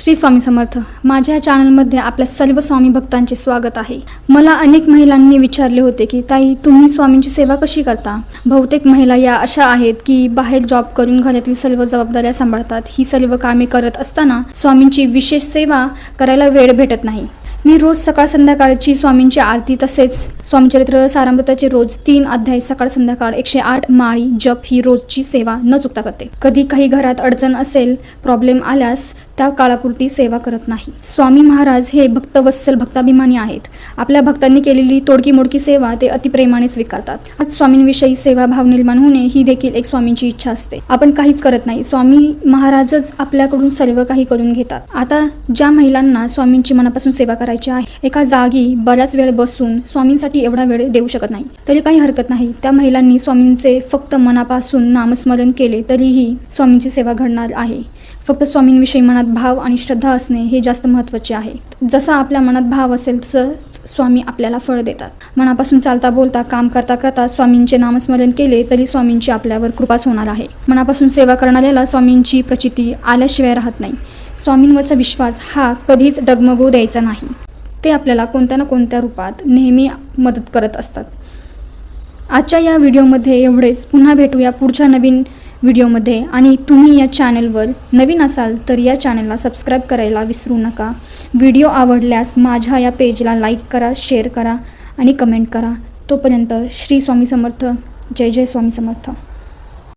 श्री स्वामी समर्थ। माझ्या चॅनलमध्ये आपल्या सर्व स्वामी भक्तांचे स्वागत आहे। मला अनेक महिलांनी विचारले होते की ताई तुम्ही स्वामींची सेवा कशी करता। बहुतेक महिला या अशा आहेत की बाहेर जॉब करून घरातील सर्व जबाबदाऱ्या सांभाळतात। ही सर्व कामे करत असताना स्वामींची विशेष सेवा करायला वेळ भेटत नाही। मी रोज सकाळ संध्याकाळची स्वामींची आरती तसेच स्वामीचरित्र सारामृताचे रोज 3 अध्याय सकाळ संध्याकाळ 108 माळी जप ही रोजची सेवा न चुकता करते। कधी काही घरात अडचण असेल, प्रॉब्लेम आल्यास त्या काळापुरती सेवा करत नाही। स्वामी महाराज हे भक्तवत्सल भक्ताभिमानी आहेत। आपल्या भक्तांनी केलेली तोडकी मोडकी सेवा ते अतिप्रेमाने स्वीकारतात। आज स्वामींविषयी सेवा भाव निर्माण होणे ही देखील एक स्वामींची इच्छा असते। आपण काहीच करत नाही, स्वामी महाराजच आपल्याकडून सर्व काही करून घेतात। आता ज्या महिलांना स्वामींची मनापासून सेवा करायची आहे, एका जागी बराच वेळ बसून स्वामींसाठी एवढा वेळ देऊ शकत नाही, तरी काही हरकत नाही। त्या महिलांनी स्वामींचे फक्त मनापासून नामस्मरण केले तरीही स्वामींची सेवा घडणार आहे। फक्त स्वामींविषयी मनात भाव आणि श्रद्धा असणे हे जास्त महत्त्वाचे आहे। जसा आपल्या मनात भाव असेल तसंच स्वामी आपल्याला फळ देतात। मनापासून चालता बोलता काम करता करता स्वामींचे नामस्मरण केले तरी स्वामींची आपल्यावर कृपाच होणार आहे। मनापासून सेवा करणाऱ्याला स्वामींची प्रचिती आल्याशिवाय राहत नाही। स्वामींवरचा विश्वास हा कधीच डगमगू द्यायचा नाही। ते आपल्याला कोणत्या ना कोणत्या रूपात नेहमी मदत करत असतात। आजच्या या व्हिडिओमध्ये एवढेच। पुन्हा भेटूया पुढच्या नवीन व्हिडिओमध्ये। आणि तुम्ही या चॅनलवर नवीन असाल तर या चॅनलला सबस्क्राईब करायला विसरू नका। व्हिडिओ आवडल्यास माझ्या या पेजला लाईक करा, शेअर करा आणि कमेंट करा। तोपर्यंत श्री स्वामी समर्थ। जय जय स्वामी समर्थ।